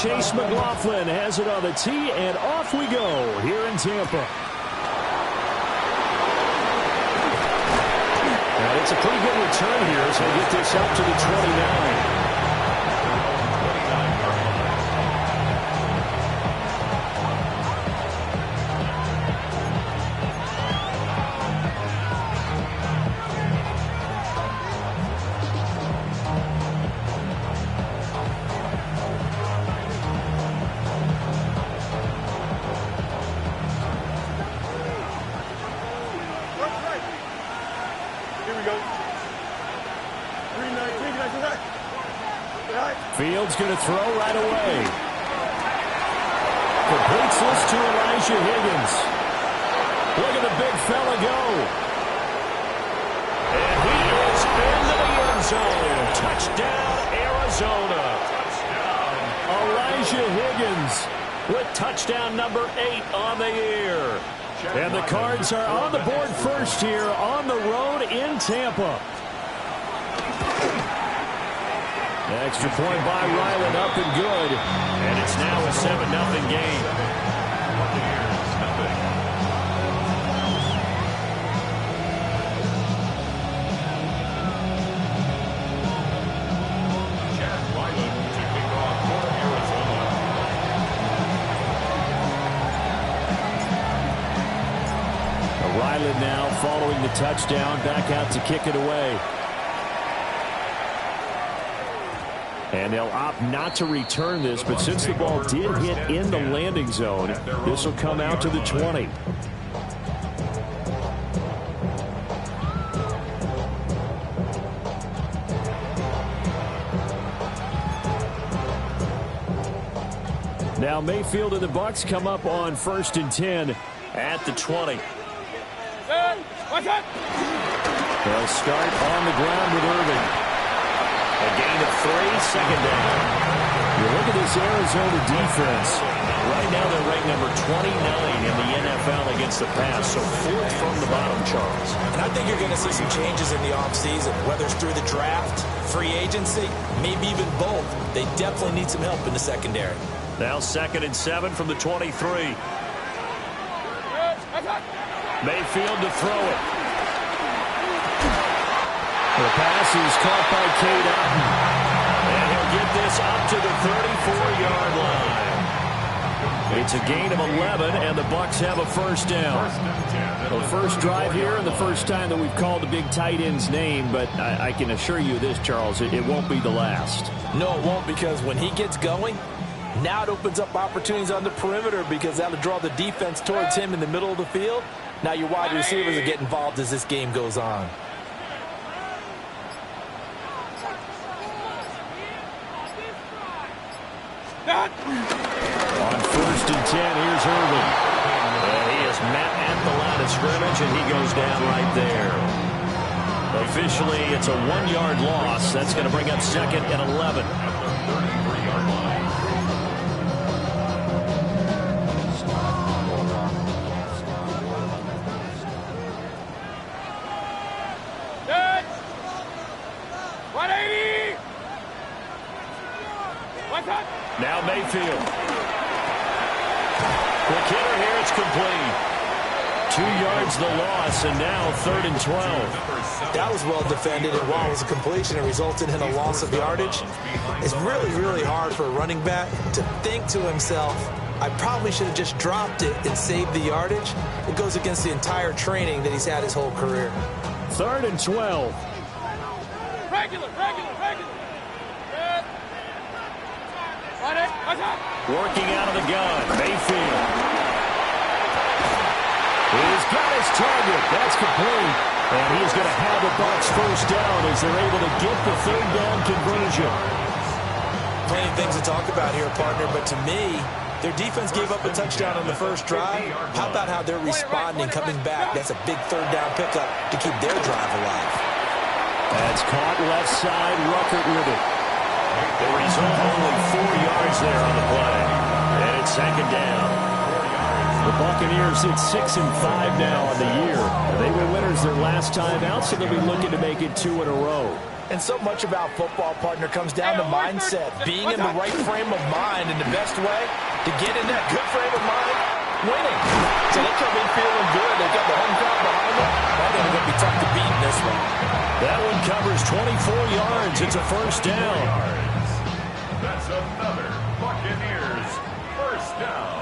Chase McLaughlin has it on the tee, and off we go here in Tampa. And it's a pretty good return here as they get this up to the 29. Fields going to throw right away. Completes this to Elijah Higgins. Look at the big fella go. And he is into the end zone. Touchdown, Arizona. Elijah Higgins with touchdown number 8 on the year. And the Cards are on the board first here on the road in Tampa. Extra point by Ryland, up and good. And it's now a 7-0 game. Ryland now following the touchdown, back out to kick it away. And they'll opt not to return this, but since the ball did hit in the landing zone, this will come out to the 20. Now Mayfield and the Bucs come up on 1st and 10 at the 20. They'll start on the ground with Irving. A gain of 3, second down. You look at this Arizona defense. Right now they're ranked number 29 in the NFL against the pass, so 4th from the bottom, Charles. And I think you're going to see some changes in the offseason, whether it's through the draft, free agency, maybe even both. They definitely need some help in the secondary. Now 2nd and 7 from the 23. Mayfield to throw it. The pass is caught by Cade Otton. And he'll get this up to the 34-yard line. It's a gain of 11, and the Bucs have a first down. The first drive here and the first time that we've called the big tight end's name, but I can assure you this, Charles, it won't be the last. No, it won't, because when he gets going, now it opens up opportunities on the perimeter because that'll draw the defense towards him in the middle of the field. Now your wide receivers will get involved as this game goes on. On 1st and 10, here's Irving. And he is met at the line of scrimmage, and he goes down right there. Officially, it's a 1-yard loss. That's going to bring up 2nd and 11. Now Mayfield. Quick hitter here, it's complete. 2 yards the loss, and now 3rd and 12. That was well defended, and while it was a completion, it resulted in a loss of yardage. It's really, really hard for a running back to think to himself, I probably should have just dropped it and saved the yardage. It goes against the entire training that he's had his whole career. 3rd and 12. Regular. Working out of the gun, Mayfield. He's got his target. That's complete. And he's going to have the Bucs first down as they're able to get the 3rd down conversion. Plenty of things to talk about here, partner, but to me, their defense gave up a touchdown on the first drive. How about how they're responding, coming back? That's a big 3rd down pickup to keep their drive alive. That's caught left side, Ruckert with it. The result, only 4 yards there on the play. And it's 2nd down. The Buccaneers hit 6-5 now on the year. They were winners their last time out, so they'll be looking to make it 2 in a row. And so much about football, partner, comes down to mindset. Being in the right frame of mind, and the best way to get in that good frame of mind, winning. So they come in feeling good. They've got the home crowd behind them. I think it's going to be tough to beat in this one. That one covers 24 yards. It's a first down. That's another Buccaneers first down.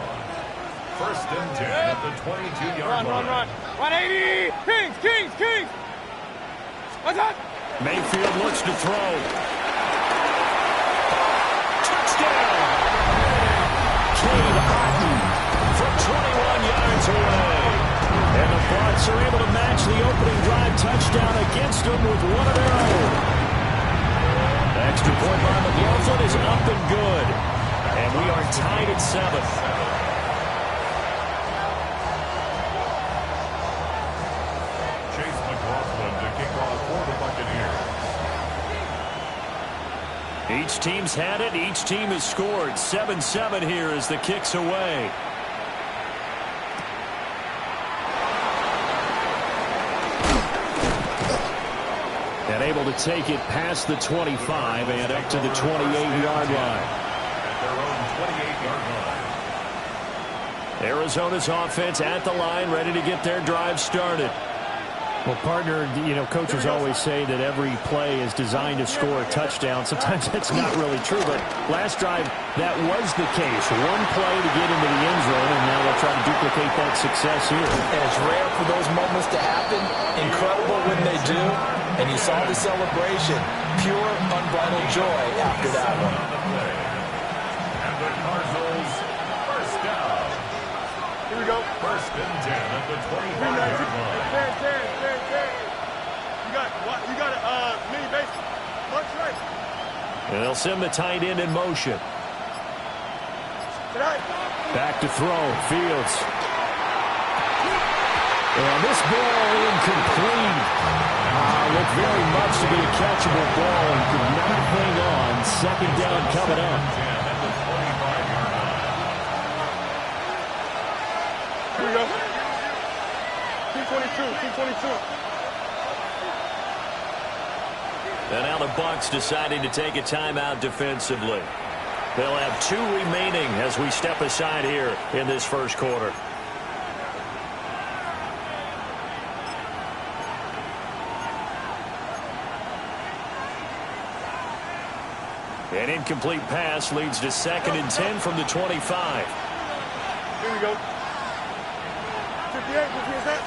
First and 10 at the 22-yard line. Run. 180. Kings. What's up? Mayfield looks to throw. Touchdown! Cade Otton from 21 yards away. And the Bucs are able to match the opening drive touchdown against them with one of their own. The extra point by McLaughlin is up and good. And we are tied at 7. Each team's had it. Each team has scored. 7-7 here as the kick's away. And able to take it past the 25 and up to the 28-yard line. At their own 28-yard line. Arizona's offense at the line, ready to get their drive started. Well, partner, coaches always say that every play is designed to score a touchdown. Sometimes that's not really true, but last drive, that was the case. One play to get into the end zone, and now they'll try to duplicate that success here. And it's rare for those moments to happen. Incredible when they do. And you saw the celebration. Pure, unbridled joy after that one. And the Cardinals first down. Here we go. First and 10 at the 25-yard line. 10. You got a mini base. March right. And they'll send the tight end in motion. Tonight. Back to throw. Fields. And this ball incomplete. Looked very much to be a catchable ball and could not hang on. Second down coming up. Here we go. 222. And now the Bucs deciding to take a timeout defensively. They'll have 2 remaining as we step aside here in this first quarter. An incomplete pass leads to 2nd and 10 from the 25. Here we go. 58 is that?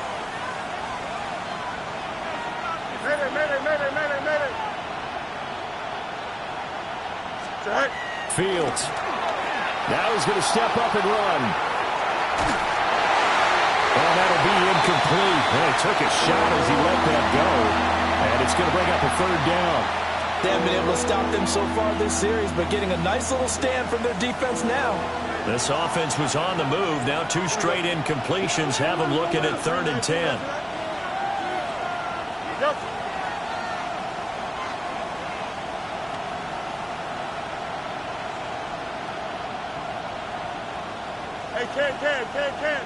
Mayday. Right. Fields. Now he's going to step up and run. And that'll be incomplete. And he took a shot as he let that go. And it's going to bring up a 3rd down. They haven't been able to stop them so far this series, but getting a nice little stand from their defense now. This offense was on the move. Now 2 straight incompletions have them looking at 3rd and 10. Yep. Hey, Ken.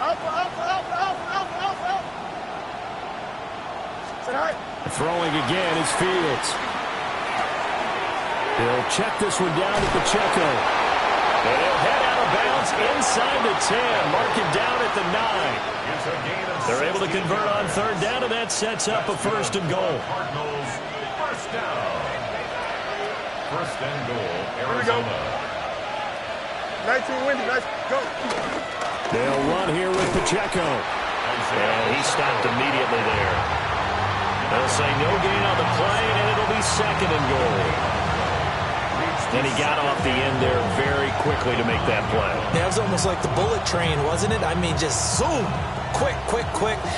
Up. Tonight. Throwing again is Fields. He'll check this one down at Pacheco. And he'll head out of bounds inside the 10. Mark it down at the 9. They're able to convert on 3rd down, and that sets up a 1st and goal. Cardinals first down. 1st and goal, Arizona. 19 windy. Let's go. They'll run here with Pacheco. And he stopped immediately there. They'll say no gain on the play, and it'll be 2nd and goal. And he got off the end there very quickly to make that play. Yeah, it was almost like the bullet train, wasn't it? I mean, just zoom. Quick.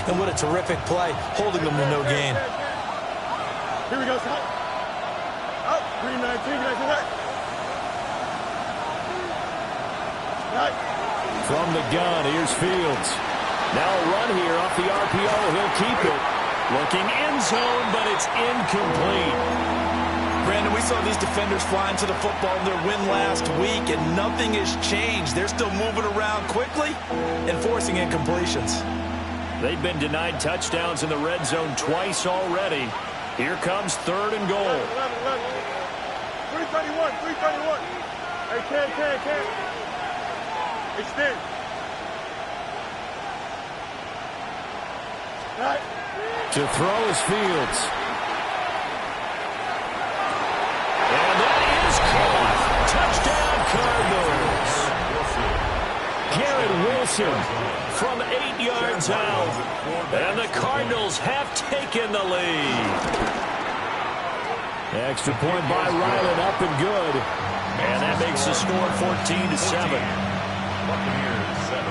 And what a terrific play, holding them to no gain. Here we go, son. Up. 319. Right. From the gun, here's Fields. Now a run here off the RPO. He'll keep it. Looking end zone, but it's incomplete. Brandon, we saw these defenders flying to the football in their win last week, and nothing has changed. They're still moving around quickly and forcing incompletions. They've been denied touchdowns in the red zone twice already. Here comes 3rd and goal. 11. 331. Hey, Ken. Extend. Right. To throw is Fields. And that is caught. Touchdown, Cardinals. Garrett Wilson from 8 yards out. And the Cardinals have taken the lead. Extra point by Ryland, up and good. And that makes the score 14-7. Buccaneers 7.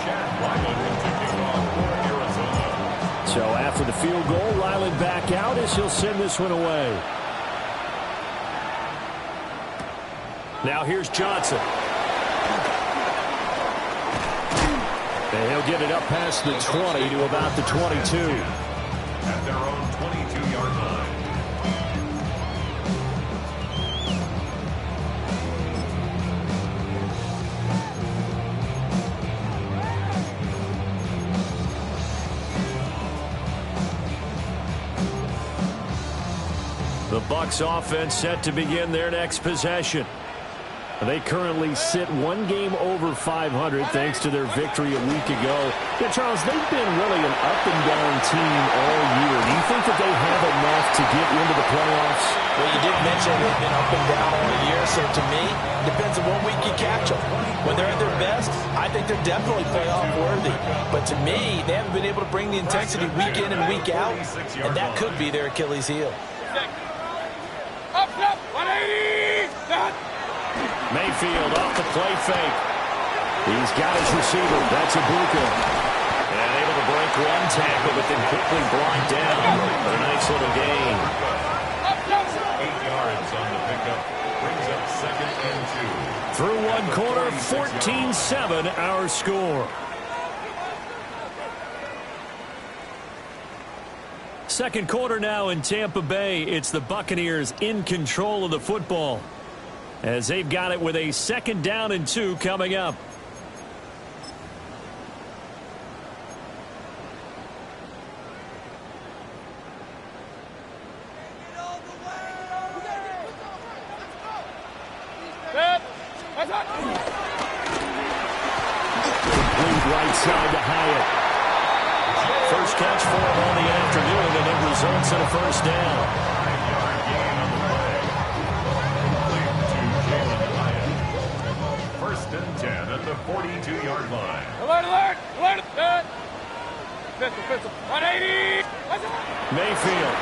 Chad Ryland kicking off for Arizona. So after the field goal, Ryland back out as he'll send this one away. Now here's Johnson. And he'll get it up past the 20 to about the 22. At their own 22-yard line. The Bucs offense set to begin their next possession. They currently sit 1 game over 500 thanks to their victory a week ago. Yeah, Charles, they've been really an up-and-down team all year. Do you think that they have enough to get into the playoffs? Well, you did mention they've been up and down all year, so to me, depends on what week you catch them. When they're at their best, I think they're definitely playoff worthy. But to me, they haven't been able to bring the intensity week in and week out, and that could be their Achilles heel. Up, 180. Mayfield off the play fake. He's got his receiver. That's Ibuka. And able to break one tackle, but then quickly brought down. But a nice little gain. 8 yards on the pickup. Brings up 2nd and 2. Through one quarter, 14-7 our score. Second quarter now in Tampa Bay. It's the Buccaneers in control of the football, as they've got it with a 2nd down and 2 coming up. Complete right side to Hyatt. First catch for him on the afternoon, and it results in a 1st down. 5-yard gain on the play. Complete to Jalen Hyatt. 1st and 10 at the 42-yard line. Alert. Pistol. 180. Mayfield.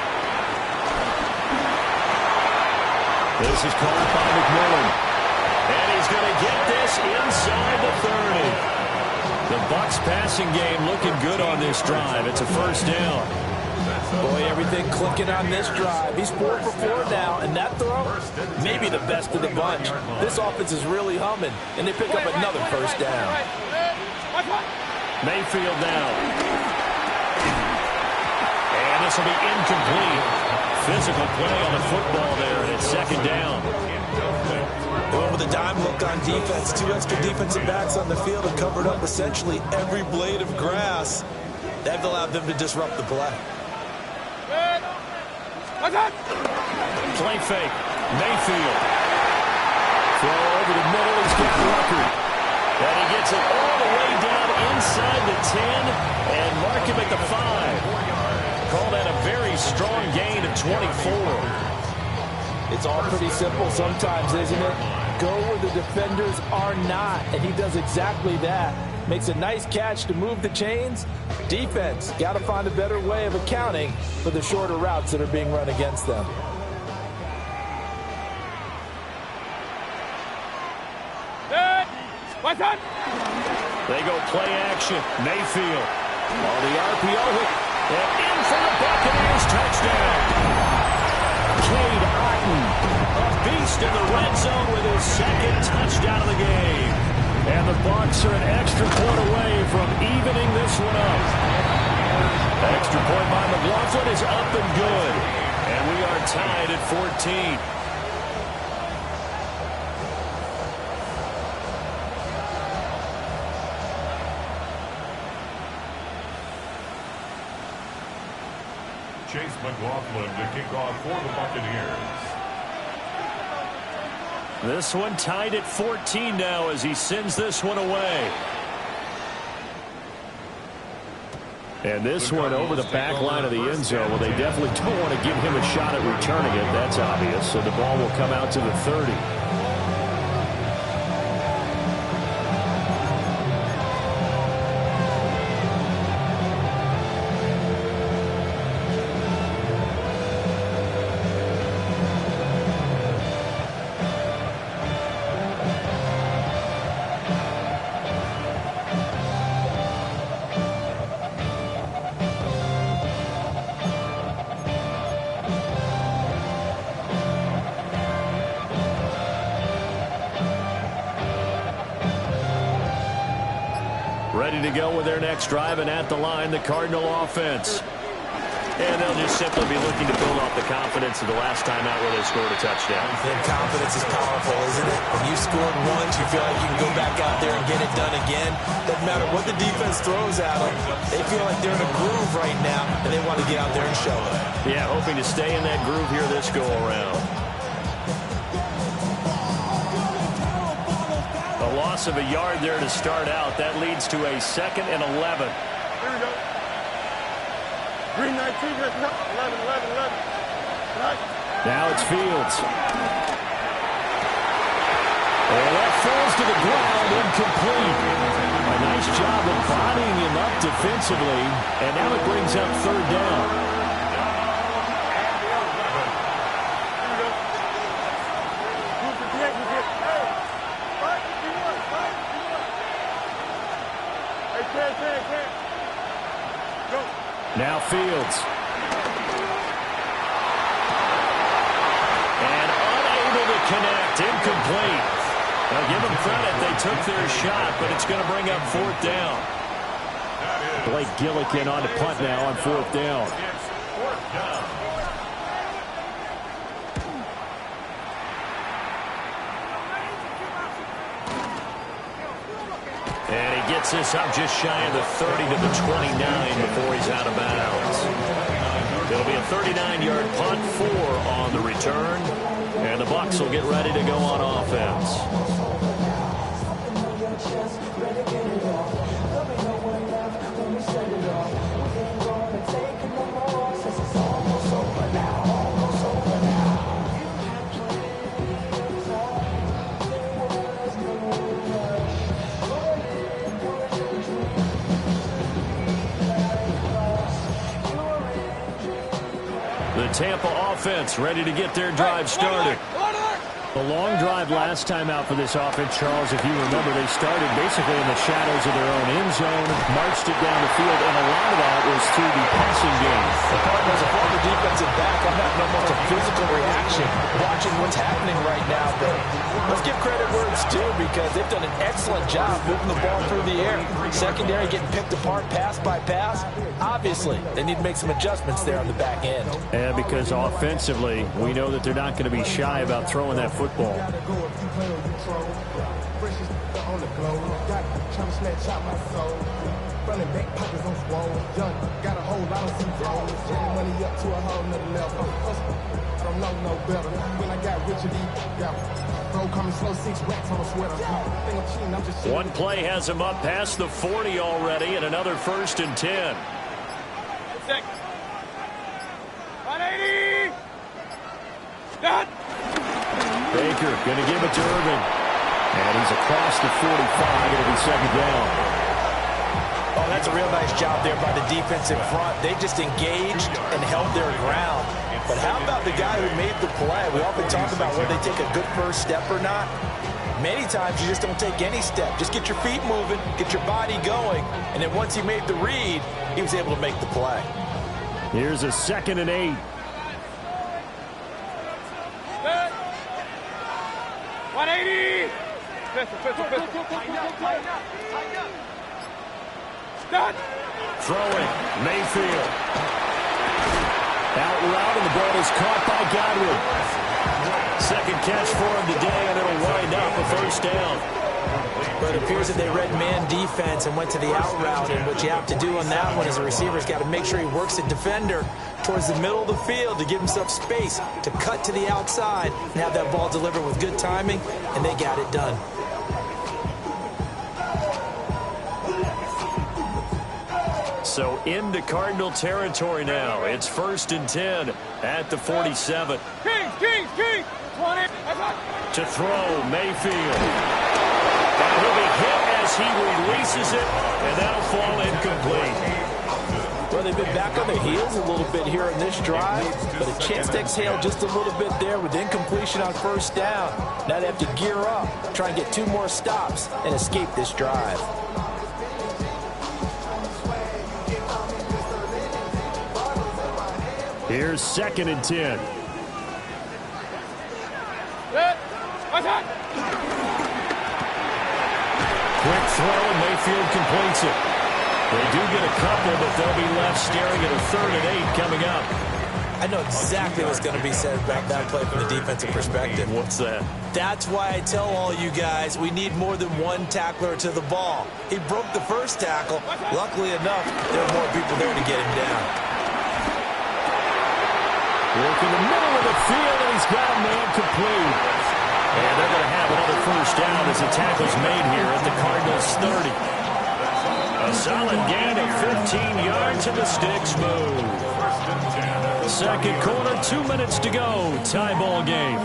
This is called by McMillan. And he's going to get this inside the 30. The Bucs passing game looking good on this drive. It's a 1st down. Boy, everything clicking on this drive. He's 4 for 4 now, and that throw, maybe the best of the bunch. This offense is really humming, and they pick up another 1st down. Mayfield now. And this will be incomplete. Physical play on the football there, and it's 2nd down. Going with a dime look on defense. 2 extra defensive backs on the field have covered up essentially every blade of grass. That allowed them to disrupt the play. Play fake. Mayfield. Throw over the middle. He's got Rucker. And he gets it all the way down inside the 10 and mark him at the 5. Call that a very strong gain of 24. It's all pretty simple sometimes, isn't it? Go where the defenders are not, and he does exactly that. Makes a nice catch to move the chains. Defense, got to find a better way of accounting for the shorter routes that are being run against them. They go play action. Mayfield on the RPO hook. And in for the Buccaneers touchdown. Cade Otton, a beast in the red zone with his 2nd touchdown of the game. And the Bucs are an extra point away from evening this one up. Extra point by McLaughlin is up and good. And we are tied at 14. Chase McLaughlin to kick off for the Buccaneers. This one tied at 14 now as he sends this one away. And this one over the back line of the end zone. Well, they definitely don't want to give him a shot at returning it. That's obvious. So the ball will come out to the 30. Ready to go with their next drive, and at the line, the Cardinal offense. And they'll just simply be looking to build off the confidence of the last time out where they scored a touchdown. And confidence is powerful, isn't it? When you scored once, you feel like you can go back out there and get it done again. Doesn't matter what the defense throws at them. They feel like they're in a groove right now, and they want to get out there and show it. Yeah, hoping to stay in that groove here this go-around. A loss of a yard there to start out. That leads to a 2nd and 11. Here we go. Green 19, 11. Right. Now it's Fields. And that falls to the ground, incomplete. A nice job of bodying him up defensively, and now it brings up 3rd down. Now Fields. And unable to connect. Incomplete. Now give them credit. They took their shot, but it's going to bring up 4th down. Blake Gillikin on to punt now on 4th down. It's 4th down. And he gets this up just shy of the 30 to the 29 before he's out of bounds. It'll be a 39-yard punt, 4 on the return. And the Bucs will get ready to go on offense. The Tampa offense ready to get their drive started. A long drive last time out for this offense, Charles. If you remember, they started basically in the shadows of their own end zone, marched it down the field, and a lot of that was through the passing game. The Cardinals, a former defensive back, I'm having almost a physical reaction watching what's happening right now. But let's give credit where it's due because they've done an excellent job moving the ball through the air. Secondary getting picked apart pass by pass. Obviously, they need to make some adjustments there on the back end. And because offensively, we know that they're not going to be shy about throwing that football. One play has him up past the 40 already, and another 1st and 10. 180. Done. Baker going to give it to Irvin. And he's across the 45. It'll be 2nd down. Oh, that's a real nice job there by the defensive front. They just engaged and held their ground. But how about the guy who made the play? We often talk about whether they take a good first step or not. Many times you just don't take any step. Just get your feet moving, get your body going, and then once he made the read, he was able to make the play. Here's a 2nd and 8. 180. Done. Throwing, Mayfield. Out route, and the ball is caught by Godwin. 2nd catch for him today, and it'll wind up a first down. But it appears that they read man defense and went to the out route, and what you have to do on that one is the receiver's got to make sure he works the defender towards the middle of the field to give himself space to cut to the outside and have that ball delivered with good timing, and they got it done. So into Cardinal territory now. It's 1st and 10 at the 47. Kings, 20. To throw, Mayfield. And he'll be hit as he releases it, and that'll fall incomplete. Well, they've been back on their heels a little bit here in this drive, but a chance to exhale just a little bit there with incompletion on first down. Now they have to gear up, try and get 2 more stops, and escape this drive. Here's 2nd and 10. Quick throw, and Mayfield completes it. They do get a couple, but they'll be left staring at a 3rd and 8 coming up. I know exactly what's going to be said about that play from the defensive perspective. What's that? That's why I tell all you guys we need more than one tackler to the ball. He broke the first tackle. Luckily enough, there were more people there to get him down. Work in the middle of the field, and he's got a man complete. And they're going to have another first down as the tackle's made here at the Cardinals' 30. A solid gain of 15 yards, and the sticks move. Second quarter, 2 minutes to go. Tie ball game.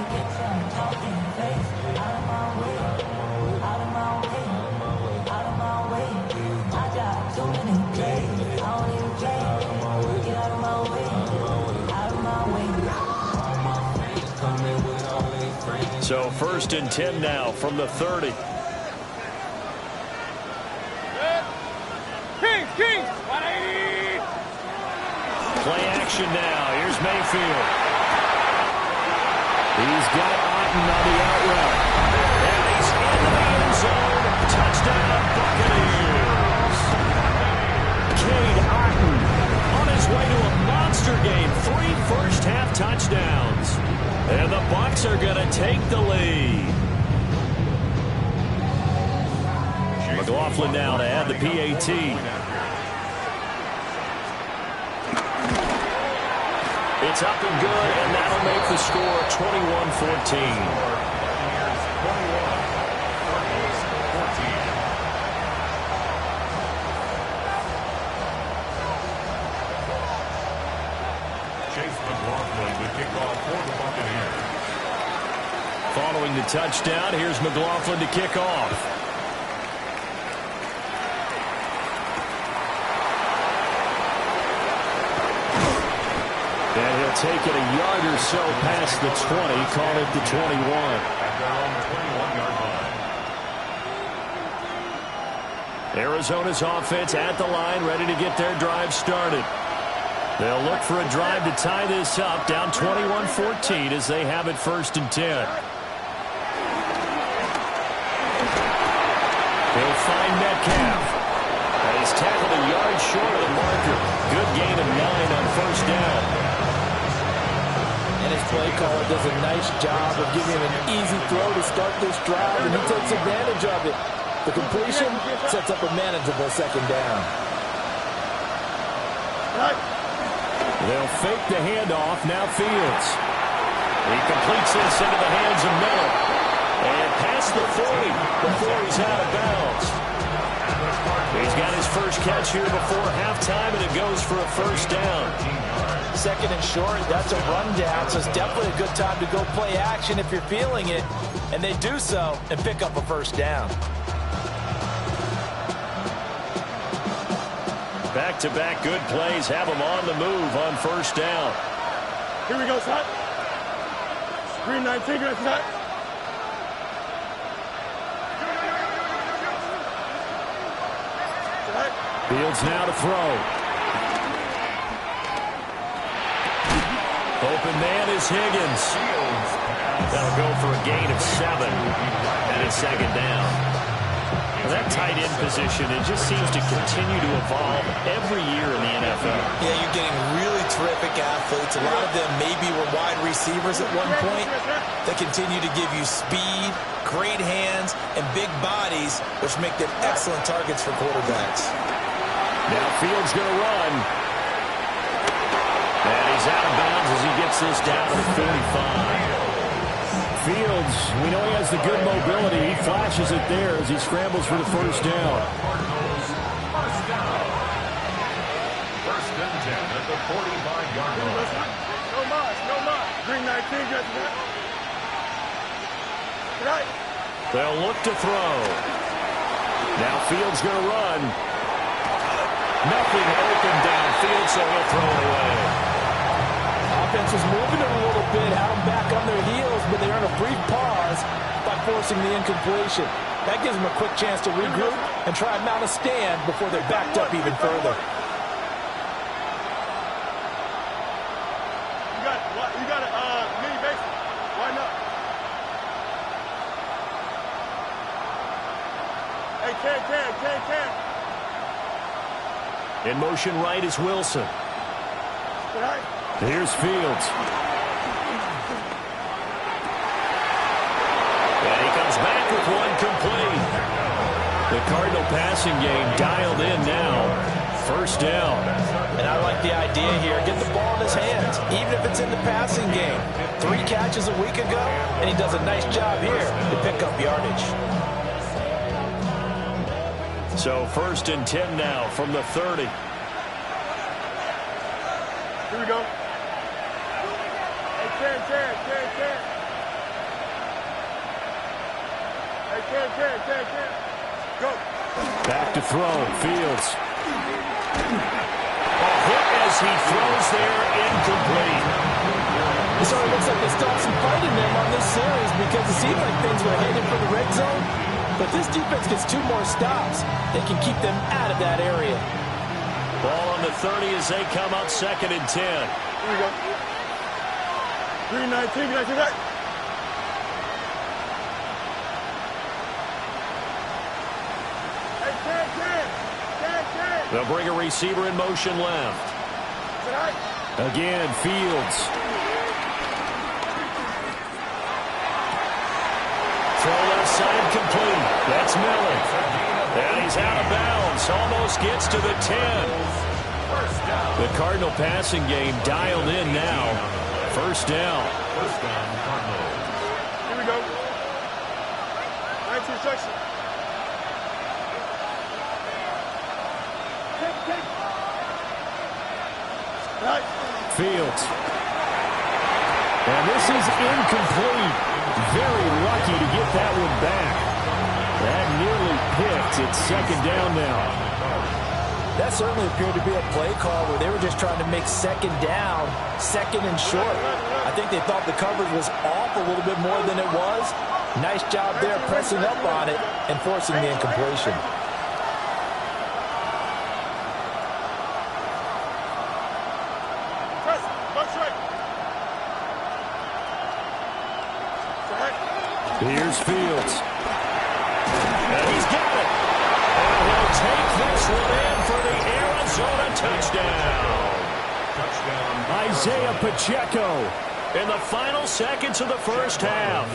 So 1st and 10 now from the 30. Kings, 180. Play action now. Here's Mayfield. He's got Otten on the out route. And he's in the end zone. Touchdown, Buccaneers. Cade Otten on his way to a monster game. 3 first-half touchdowns. And the Bucs are going to take the lead. McLaughlin now to add the PAT. It's up and good, and that'll make the score 21-14. Chase McLaughlin with kickoff for the Buccaneers. Following the touchdown, here's McLaughlin to kick off. And he'll take it a yard or so past the 20, call it the 21. At their own 21-yard line. Arizona's offense at the line, ready to get their drive started. They'll look for a drive to tie this up, down 21-14 as they have it 1st and 10. He'll find Metcalf. And he's tackled a yard short of the marker. Good gain of 9 on first down. And his play caller does a nice job of giving him an easy throw to start this drive, and he takes advantage of it. The completion sets up a manageable 2nd down. They'll fake the handoff. Now Fields. He completes this into the hands of Miller. And past the 40 before he's out of bounds. He's got his first catch here before halftime, and it goes for a first down. 2nd and short, that's a rundown, so it's definitely a good time to go play action if you're feeling it. And they do so and pick up a first down. Back-to-back good plays have them on the move on first down. Here we go, son. Green 19, green 19. Fields now to throw. Open man is Higgins. That'll go for a gain of 7. And it's 2nd down. That tight end position, it just seems to continue to evolve every year in the NFL. Yeah, you're getting really terrific terrific athletes. A lot of them maybe were wide receivers at one point. They continue to give you speed, great hands, and big bodies, which make them excellent targets for quarterbacks. Now Fields going to run. And he's out of bounds as he gets this down to the 45. Fields, we know he has the good mobility. He flashes it there as he scrambles for the first down. First and 10 at the 45-yard line. No more. Green 19, good. Right. They'll look to throw. Now Fields going to run. Nothing open downfield, so he'll throw it away. Offense was moving it a little bit, had them back on their heels, but they earned a brief pause by forcing the incompletion. That gives them a quick chance to regroup and try and mount a stand before they're backed up even further. You got a mini base. Why not? Hey, can. In motion right is Wilson. Right. Here's Fields. And he comes back with one complete. The Cardinal passing game dialed in now. First down. And I like the idea here. Get the ball in his hands, even if it's in the passing game. 3 catches a week ago, and he does a nice job here to pick up yardage. So first and 10 now from the 30. Here we go. Hey, can. Hey, can. Go. Back to throw. Fields. A hit as he throws there, incomplete. It sort of looks like they stopped some fight in them on this series because it seemed like things were headed for the red zone. But this defense gets 2 more stops. They can keep them out of that area. Ball on the 30 as they come up second and 10. Here we go. Green 19, can I see that? Hey, can. They'll bring a receiver in motion left. Again, Fields. Throw left side complete. That's Miller. And he's out of bounds. Almost gets to the 10. The Cardinal passing game dialed in now. First down. Here we go. 19 section. Right. Fields. And this is incomplete. Very lucky to get that one back. That nearly picked. It's second down now. That certainly appeared to be a play call where they were just trying to make second down, second and short. I think they thought the coverage was off a little bit more than it was. Nice job there pressing up on it and forcing the incompletion. Here's Fields. And he's got it. And he'll take this one in for the Arizona touchdown. Isaiah Pacheco in the final seconds of the first half.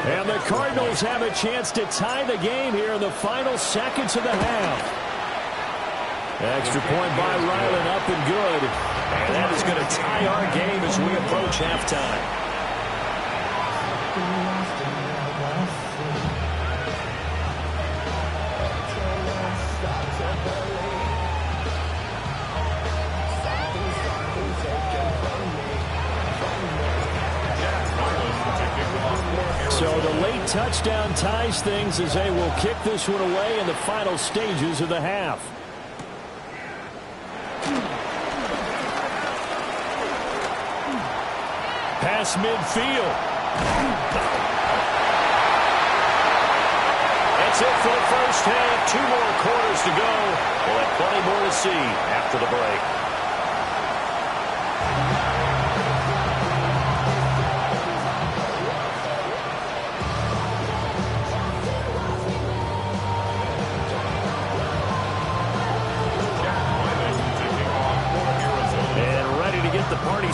And the Cardinals have a chance to tie the game here in the final seconds of the half. Extra point by Ryland, up and good. And that is going to tie our game as we approach halftime. So the late touchdown ties things as they will kick this one away in the final stages of the half. Pass midfield. That's it for the first half. 2 more quarters to go. We'll have plenty more to see after the break.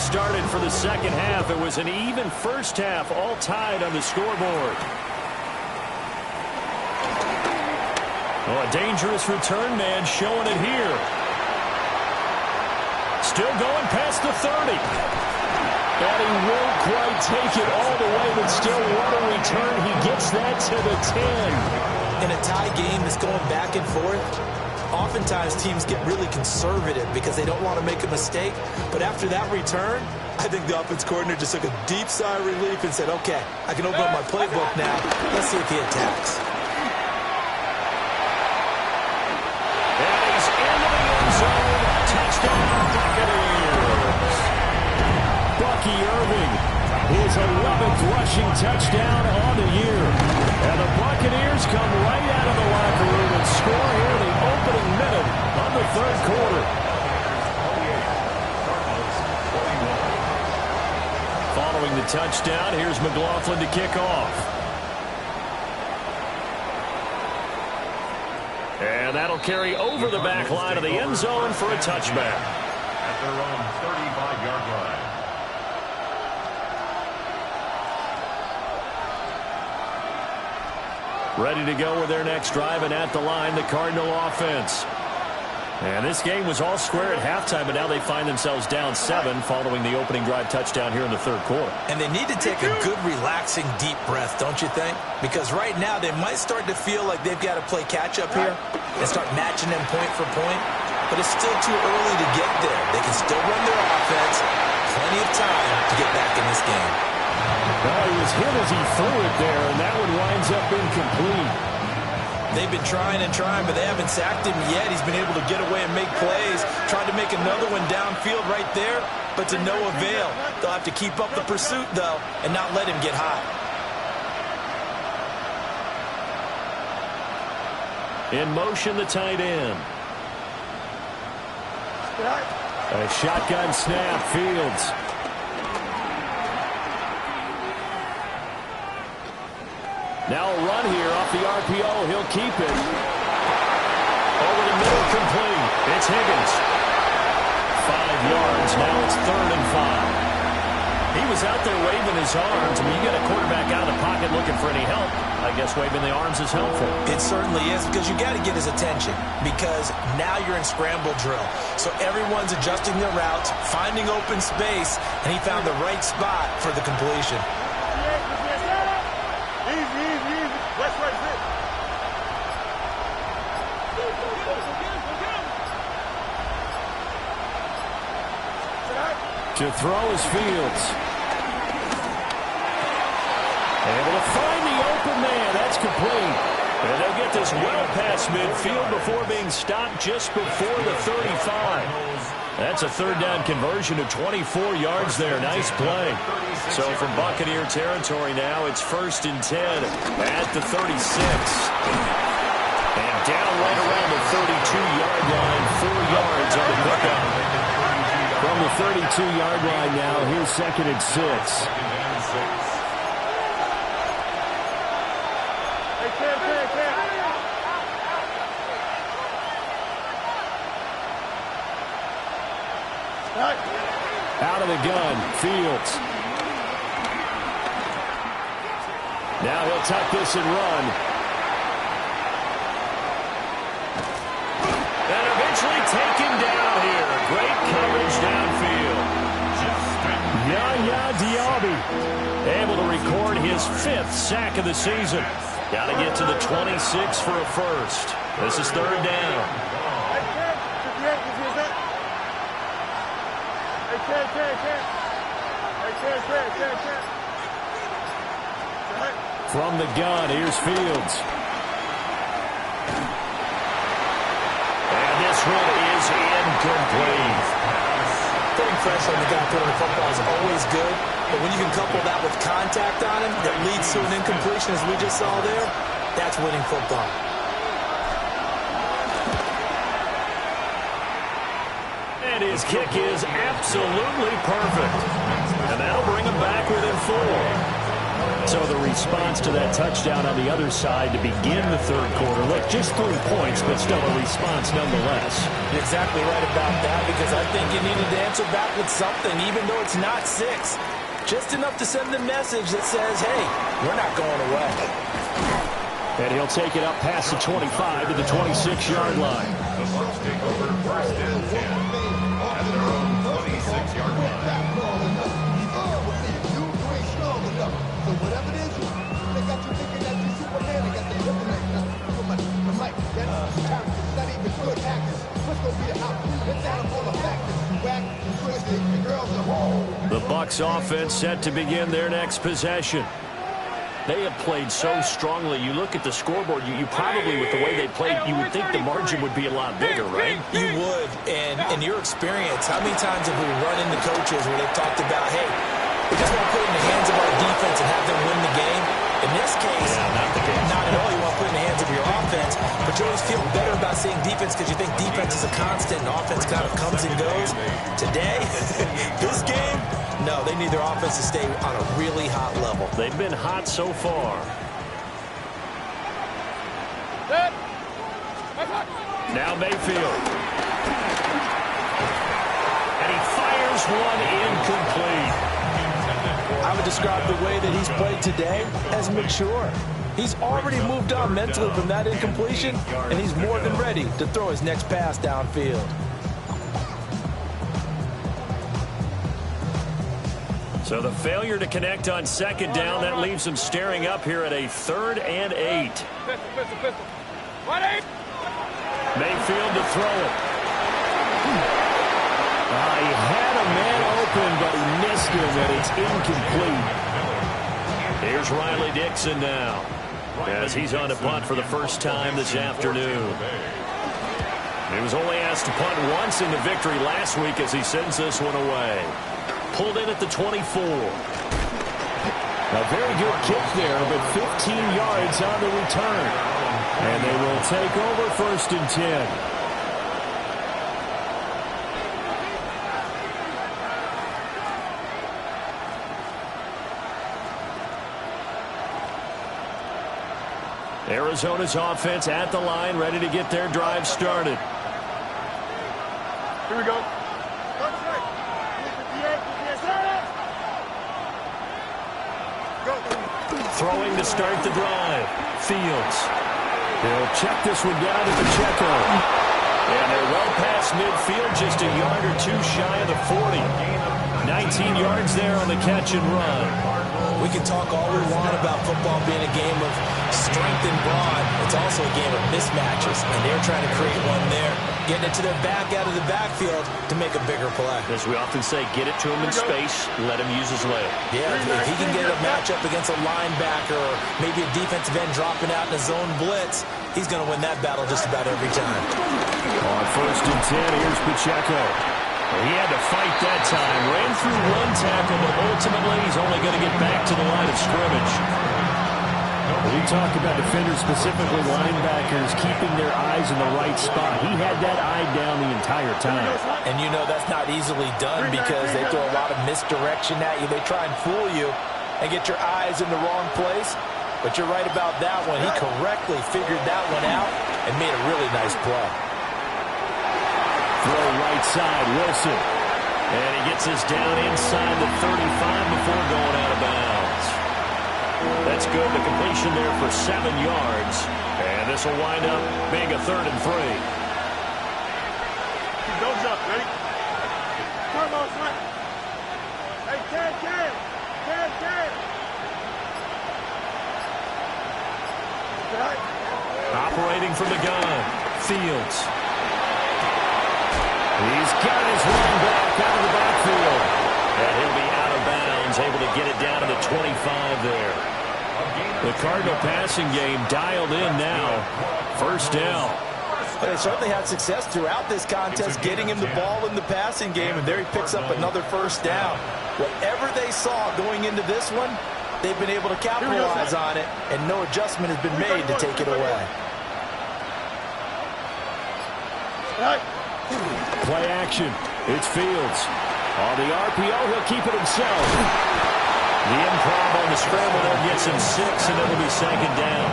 started for the second half. It was an even first half, all tied on the scoreboard. Oh, a dangerous return man showing it here. Still going past the 30. And he won't quite take it all the way, but still what a return. He gets that to the 10. In a tie game that's going back and forth, oftentimes teams get really conservative because they don't want to make a mistake. But after that return, I think the offense coordinator just took a deep sigh of relief and said, okay, I can open up my playbook now. Let's see if he attacks. And he's into the end zone. Touchdown, Buccaneers. Bucky Irving, his 11th rushing touchdown on the year. And the Buccaneers come right out of the locker room and score here in the opening minute of the third quarter. Following the touchdown, here's McLaughlin to kick off. And that'll carry over the back line of the end zone for a touchback. At their own 35-yard line. Ready to go with their next drive, and at the line, the Cardinal offense. And this game was all square at halftime, but now they find themselves down 7 following the opening drive touchdown here in the third quarter. And they need to take a good, relaxing, deep breath, don't you think? Because right now they might start to feel like they've got to play catch-up here and start matching them point for point. But it's still too early to get there. They can still run their offense. Plenty of time to get back in this game. Well, he was hit as he threw it there, and that one winds up incomplete. They've been trying and trying, but they haven't sacked him yet. He's been able to get away and make plays. Tried to make another one downfield right there, but to no avail. They'll have to keep up the pursuit, though, and not let him get hot. In motion, the tight end. A shotgun snap, Fields. Now a run here off the RPO. He'll keep it. Over the middle, complete. It's Higgins. 5 yards. Now it's 3rd and 5. He was out there waving his arms. I mean, you get a quarterback out of the pocket looking for any help. I guess waving the arms is helpful. It certainly is, because you got to get his attention, because now you're in scramble drill. So everyone's adjusting their routes, finding open space, and he found the right spot for the completion. To throw is Fields. Able to find the open man. That's complete. And they'll get this well past midfield before being stopped just before the 35. That's a 3rd down conversion to 24 yards there. Nice play. So from Buccaneer territory now, it's 1st and 10 at the 36. And down right around the 32-yard line, 4 yards on the pickup. From the 32-yard line now, here's 2nd and 6. Out of the gun, Fields. Now he'll tuck this and run. And eventually taken down here. Great coverage downfield. Yaya Diaby able to record his 5th sack of the season. Got to get to the 26 for a first. This is 3rd down. From the gun, here's Fields. And this one is incomplete. Putting pressure on the guy throwing the football is always good, but when you can couple that with contact on him that leads to an incompletion, as we just saw there, that's winning football. And his kick is absolutely perfect. And that'll bring him back within 4. So the response to that touchdown on the other side to begin the third quarter. Look, just 3 points, but still a response nonetheless. You're exactly right about that, because I think you needed to answer back with something, even though it's not 6. Just enough to send the message that says, hey, we're not going away. And he'll take it up past the 25 to the 26-yard line. The Bucs take over 1st and 10 at their own 26-yard line. So whatever it is, they got you thinking that you're Superman. They got the kryptonite. I'm like, that's character. Not even good actors. What's going to be the outcome? Let's add up all the factors. Whack, twisted, the girls are home. The Bucs offense set to begin their next possession. They have played so strongly. You look at the scoreboard, you probably, with the way they played, you would think the margin would be a lot bigger, right? You would. And in your experience, how many times have we run into coaches where they've talked about, hey, we just want to put it in the hands of our defense and have them win the game? In this case, not at all. You want to put it in the hands of your offense, but you always feel better about saying defense because you think defense is a constant and offense kind of comes and goes. Today, this game, no, they need their offense to stay on a really hot level. They've been hot so far. Now Mayfield. And he fires one incomplete. I would describe the way that he's played today as mature. He's already moved on mentally from that incompletion, and he's more than ready to throw his next pass downfield. So the failure to connect on 2nd down, that leaves him staring up here at a 3rd and 8. Mayfield to throw it. He had a man open, but he missed him, and it's incomplete. Here's Riley Dixon now, as he's on to punt for the first time this afternoon. He was only asked to punt once in the victory last week as he sends this one away. Pulled in at the 24. A very good kick there, but 15 yards on the return. And they will take over 1st and 10. Arizona's offense at the line, ready to get their drive started. Here we go. Throwing to start the drive. Fields. They'll check this one down at Pacheco. And they're well past midfield, just a yard or two shy of the 40. 19 yards there on the catch and run. We can talk all we want about football being a game of strength and brawn. It's also a game of mismatches, and they're trying to create one there, getting it to their back out of the backfield to make a bigger play. As we often say, get it to him in space, let him use his leg. Yeah, if he can get a matchup against a linebacker or maybe a defensive end dropping out in a zone blitz, he's going to win that battle just about every time. On 1st and 10, here's Pacheco. He had to fight that time. Ran through one tackle, but ultimately he's only going to get back to the line of scrimmage. We talk about defenders, specifically linebackers, keeping their eyes in the right spot. He had that eye down the entire time. And you know that's not easily done because they throw a lot of misdirection at you. They try and fool you and get your eyes in the wrong place. But you're right about that one. He correctly figured that one out and made a really nice play. Throw right side, Wilson. And he gets us down inside the 35 before going out of bounds. That's good. The completion there for 7 yards. And this will wind up being a 3rd and 3. Don't jump, ready? Come on, son. Hey, Cam. Operating from the gun. Fields. He's got his run back out of the backfield. And he'll be out of bounds, able to get it down to the 25 there. The Cardinal passing game dialed in now. 1st down. They certainly had success throughout this contest, getting him the ball in the passing game, and there he picks up another 1st down. Whatever they saw going into this one, they've been able to capitalize on it, and no adjustment has been made to take it away. Play action. It's Fields. On the RPO, he'll keep it himself. The improv on the scramble there gets him 6, and it'll be second down.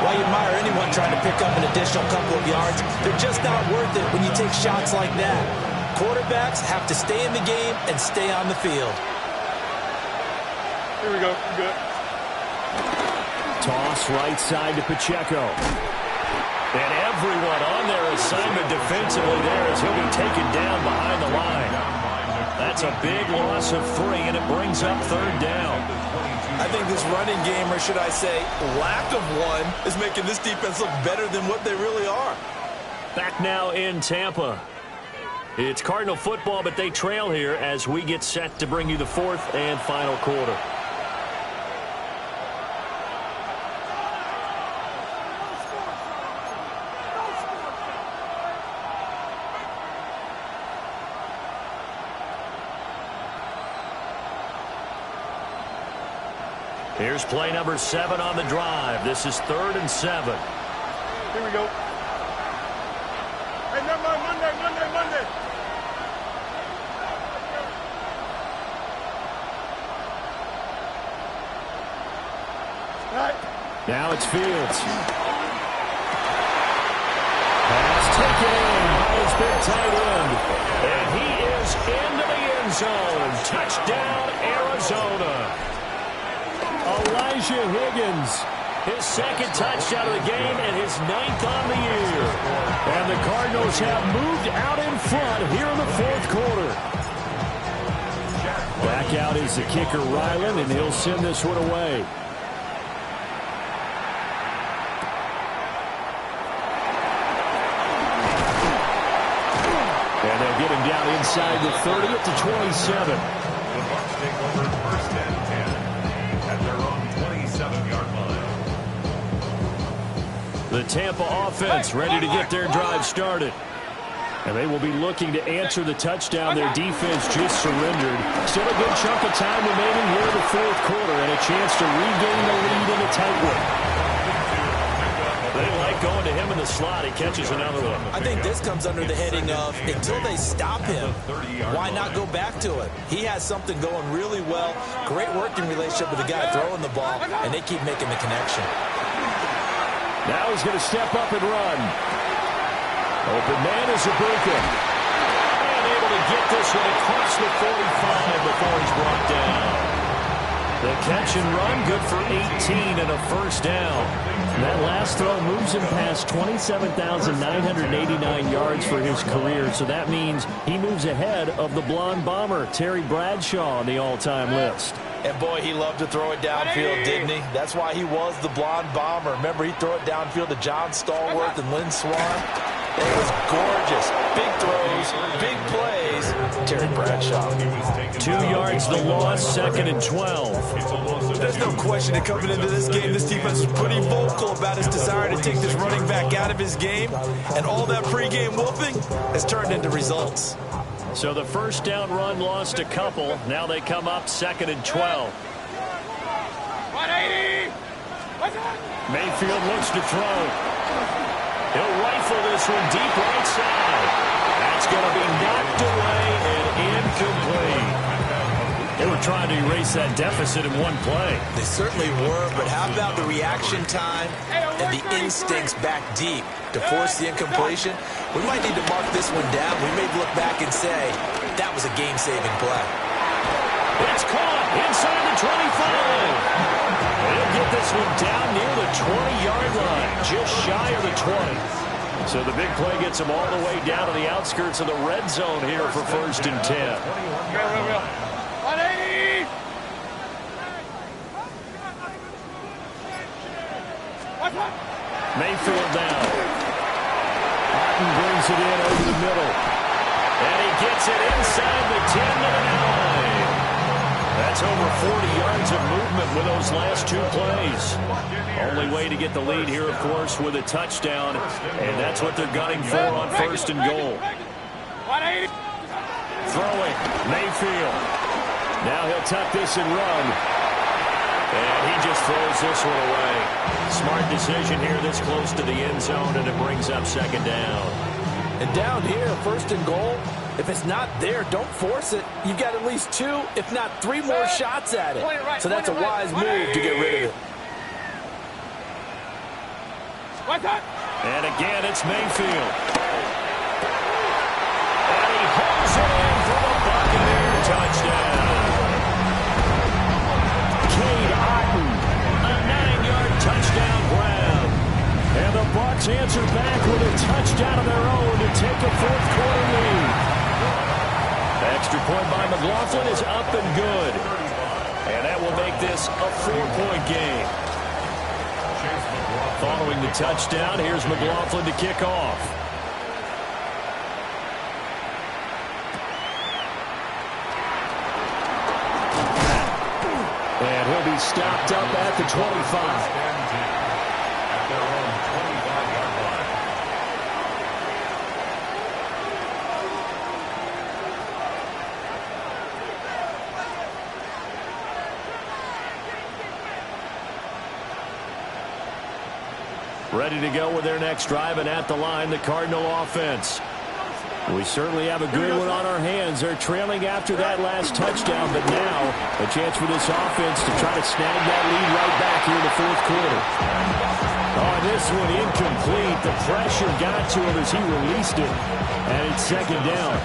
Why you admire anyone trying to pick up an additional couple of yards? They're just not worth it when you take shots like that. Quarterbacks have to stay in the game and stay on the field. Here we go. Good. Toss right side to Pacheco. And everyone on their assignment defensively there as he'll be taken down behind the line. That's a big loss of 3, and it brings up third down. I think this running game, or should I say lack of one, is making this defense look better than what they really are. Back now in Tampa. It's Cardinal football, but they trail here as we get set to bring you the fourth and final quarter. Here's play number 7 on the drive. This is 3rd and 7. Here we go. Hey, Monday. Right. Now it's Fields. Pass taken in by his big tight end. And he is into the end zone. Touchdown, Arizona. Elijah Higgins. His second touchdown of the game and his 9th on the year. And the Cardinals have moved out in front here in the fourth quarter. Back out is the kicker, Ryland, and he'll send this one away. And they'll get him down inside the 30 at the 27. The Bucs take over 1st and 10 at their own 27-yard line. The Tampa offense ready to get their drive started. And they will be looking to answer the touchdown their defense just surrendered. Still a good chunk of time remaining here in the fourth quarter and a chance to regain the lead in a tight one. They like going to him in the slot. He catches another one. I think this comes under the heading of until they stop him, why not go back to it? He has something going really well. Great working relationship with the guy throwing the ball, and they keep making the connection. Now he's going to step up and run. Open man is Ibuka. And able to get this one across the 45 before he's brought down. The catch and run good for 18 and a first down. That last throw moves him past 27,989 yards for his career, so that means he moves ahead of the blonde bomber, Terry Bradshaw, on the all-time list. And boy, he loved to throw it downfield, didn't he? That's why he was the blonde bomber. Remember, he'd throw it downfield to John Stallworth and Lynn Swann? It was gorgeous. Big throws, big plays. Terry Bradshaw. 2 yards the loss, 2nd and 12. There's no question that coming into this game, this defense was pretty vocal about his desire to take this running back out of his game. And all that pregame whooping has turned into results. So the first down run lost a couple. Now they come up 2nd and 12. 180. Mayfield looks to throw. He'll rifle this one deep right side. That's going to be knocked away and incomplete. They were trying to erase that deficit in one play. They certainly were, but how about the reaction time and the instincts back deep to force the incompletion? We might need to mark this one down. We may look back and say, that was a game-saving play. It's caught inside the 25. They'll get this one down near the 20-yard line, just shy of the 20. So the big play gets them all the way down to the outskirts of the red zone here for 1st and 10. 180. Mayfield down. Martin brings it in over the middle. And he gets it inside the 10 to the 9. That's over 40 yards of movement with those last 2 plays. Only way to get the lead here, of course, with a touchdown. And that's what they're gunning for on 1st and goal. 180. Throwing, Mayfield. Now he'll tuck this and run. And he just throws this one away. Smart decision here this close to the end zone, and it brings up 2nd down. And down here, 1st and goal, If it's not there, don't force it. You've got at least 2, if not 3 more shots at it. So that's a wise move to get rid of it. And again, it's Mayfield. And he holds it in for the Buccaneer touchdown. Cade Otton, a 9-yard touchdown grab. And the Bucs answer back with a touchdown of their own to take a fourth-quarter lead. Extra point by McLaughlin is up and good. And that will make this a 4-point game. Following the touchdown, here's McLaughlin to kick off. And he'll be stopped up at the 25. Ready to go with their next drive, and at the line, the Cardinal offense. We certainly have a good one on our hands. They're trailing after that last touchdown, but now a chance for this offense to try to snag that lead right back here in the fourth quarter. Oh, this one incomplete. The pressure got to him as he released it, and it's second down.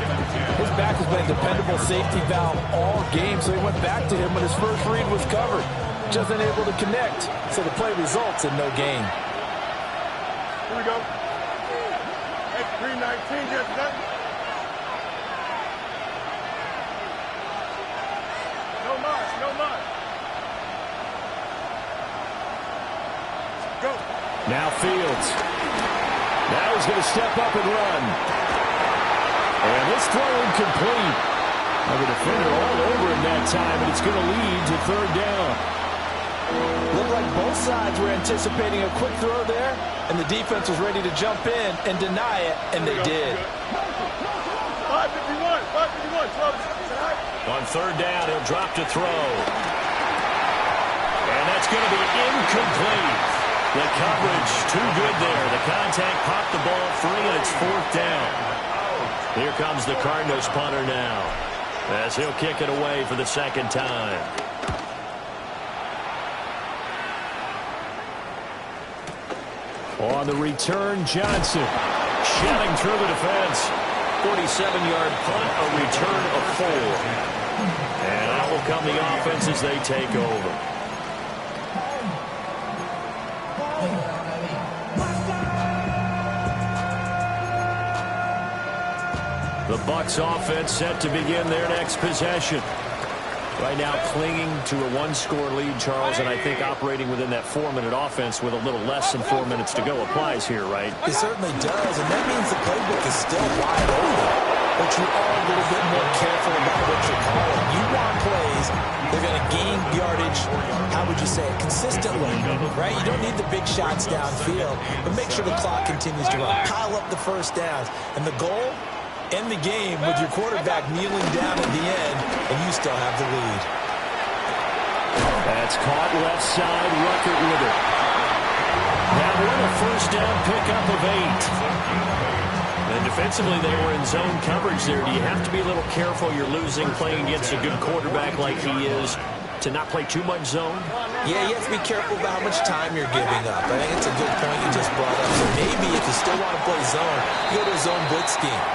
His back has been a dependable safety valve all game, so he went back to him when his first read was covered. Just unable to connect, so the play results in no gain. Here we go. That's 319, yes, that. No march, no march. Go. Now Fields. Now he's going to step up and run. And this throw incomplete. Now the defender all over him that time, and it's going to lead to third down. Looked like both sides were anticipating a quick throw there, and the defense was ready to jump in and deny it, and they did. 551, 551. On third down, he'll drop to throw. And that's going to be incomplete. The coverage too good there. The contact popped the ball free, and it's fourth down. Here comes the Cardinals punter now, as he'll kick it away for the second time. On the return, Johnson shouting through the defense. 47-yard punt, a return of 4. And out will come the offense as they take over. The Bucs offense set to begin their next possession. Right now clinging to a 1-score lead, Charles, and I think operating within that 4-minute offense with a little less than 4 minutes to go applies here, right? It certainly does, and that means the playbook is still wide open. But you are a little bit more careful about what you're calling. You want plays, they're going to gain yardage, how would you say it, consistently, right? You don't need the big shots downfield, but make sure the clock continues to run. Pile up the first downs. And the goal? End the game with your quarterback kneeling down at the end, and you still have the lead. That's caught left side, Ruckert with it. Now we're a first down pickup of 8. And defensively, they were in zone coverage there. Do you have to be a little careful? You're losing playing against a good quarterback like he is to not play too much zone? Yeah, you have to be careful about how much time you're giving up. I think it's a good point you just brought up. So maybe if you still want to play zone, you go to a zone blitz scheme.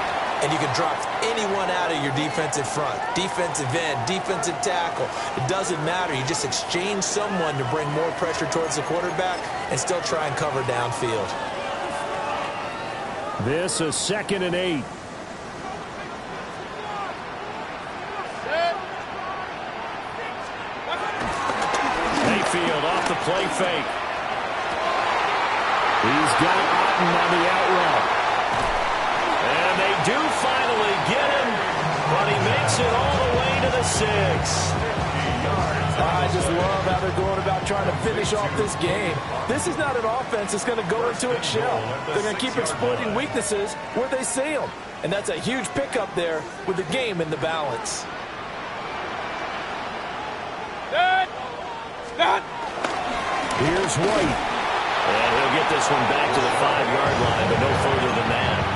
And you can drop anyone out of your defensive front. Defensive end, defensive tackle. It doesn't matter. You just exchange someone to bring more pressure towards the quarterback and still try and cover downfield. This is 2nd and 8. Mayfield off the play fake. He's got Otton on the out route. And they do finally get him, but he makes it all the way to the 6. I just love how they're going about trying to finish off this game. This is not an offense that's going to go into its shell. They're going to keep exploiting weaknesses where they see them. And that's a huge pickup there with the game in the balance. Here's White. And he'll get this one back to the 5-yard line, but no further than that.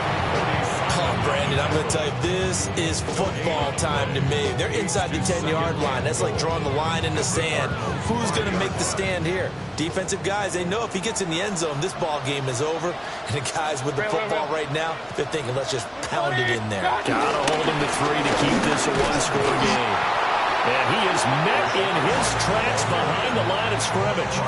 Oh, Brandon, Brandon, I'm going to tell you, this is football time to me. They're inside the 10-yard line. That's like drawing the line in the sand. Who's going to make the stand here? Defensive guys, they know if he gets in the end zone, this ball game is over. And the guys with the football right now, they're thinking, let's just pound it in there. Gotta hold him to 3 to keep this a one-score game. And he is met in his tracks behind the line of scrimmage.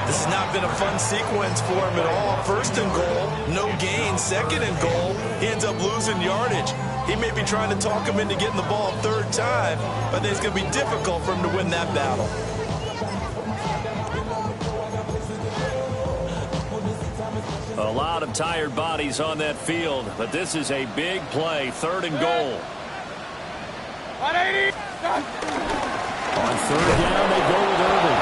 This has not been a fun sequence for him at all. First and goal, no gain. Second and goal, he ends up losing yardage. He may be trying to talk him into getting the ball third time, but I think it's going to be difficult for him to win that battle. A lot of tired bodies on that field, but this is a big play, 3rd and goal. 180. On 3rd down, they go with Irving.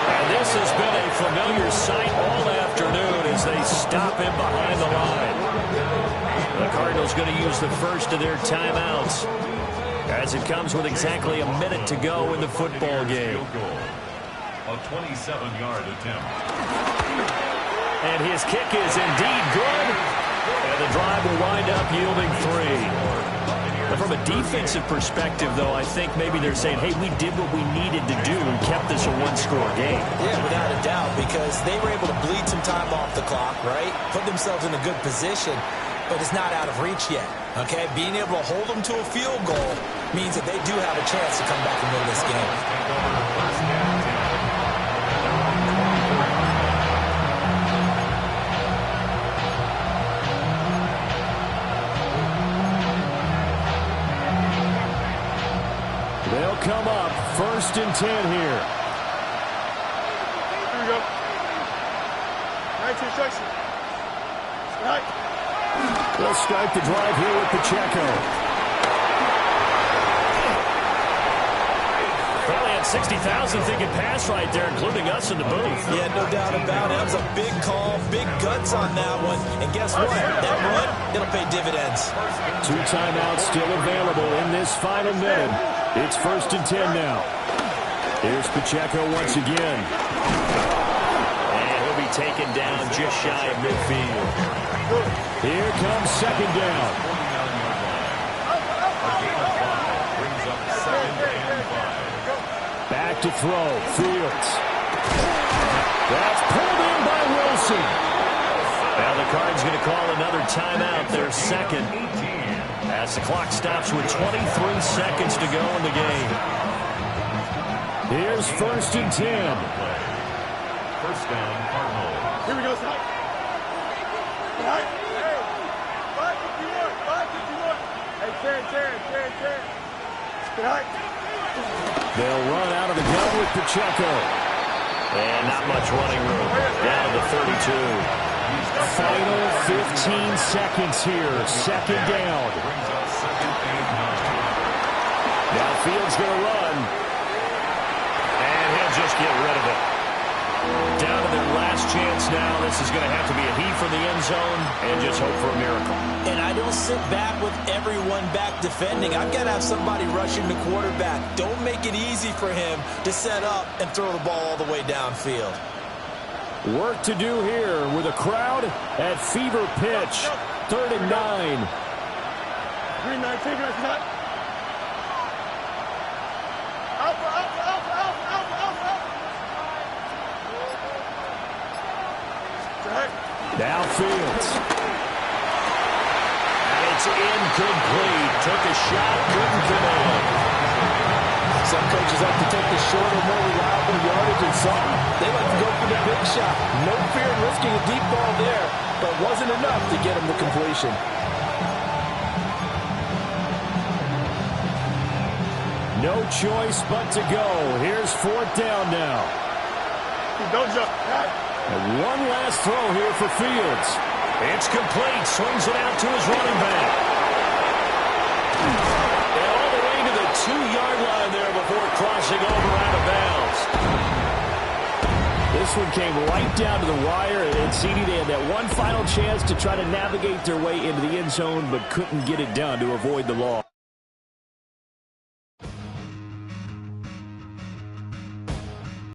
And this has been a familiar sight all afternoon as they stop him behind the line. The Cardinals going to use the first of their timeouts as it comes with exactly a minute to go in the football game. A 27-yard attempt. And his kick is indeed good. And the drive will wind up yielding 3. But from a defensive perspective, though, I think maybe they're saying, hey, we did what we needed to do and kept this a one-score game. Yeah, without a doubt, because they were able to bleed some time off the clock, right? Put themselves in a good position, but it's not out of reach yet, okay? Being able to hold them to a field goal means that they do have a chance to come back and win this game. They'll come up 1st and 10 here. Here we go. Nice instruction. Right. They'll start the drive here with Pacheco. Probably had 60,000 thinking pass right there, including us in the booth. Yeah, no doubt about it. That was a big call, big guts on that one. And guess what? That run, it'll pay dividends. 2 timeouts still available in this final minute. It's 1st and 10 now. Here's Pacheco once again. And he'll be taken down just shy of midfield. Here comes 2nd down. Back to throw. Fields. That's pulled in by Wilson. Now the Cards going to call another timeout, their second, as the clock stops with 23 seconds to go in the game. Here's 1st and 10. 1st down, Cardinals. Here we go, Scott. Right. Hey, 551. Hey, 10. Right. They'll run out of the gun with Pacheco. And not much running room. Down to the 32. Final 15 seconds here. 2nd down. Now Fields going to run. And he'll just get rid of it. Down to their last chance now. This is going to have to be a heave from the end zone and just hope for a miracle. And I don't sit back with everyone back defending. I've got to have somebody rushing the quarterback. Don't make it easy for him to set up and throw the ball all the way downfield. Work to do here with a crowd at fever pitch. 3rd and 9. Green 9, take it, Scott. Alpha. Now Fields. And it's incomplete. Took a shot, couldn't connect. Some coaches like to take the shorter, more reliable yardage, and some they like to go for the big shot. No fear in risking a deep ball there, but wasn't enough to get him to completion. No choice but to go. Here's 4th down now. Don't jump. And one last throw here for Fields. It's complete. Swings it out to his running back. And all the way to the 2-yard line there before crossing over out of bounds. This one came right down to the wire, and CD, they had that one final chance to try to navigate their way into the end zone, but couldn't get it done to avoid the loss.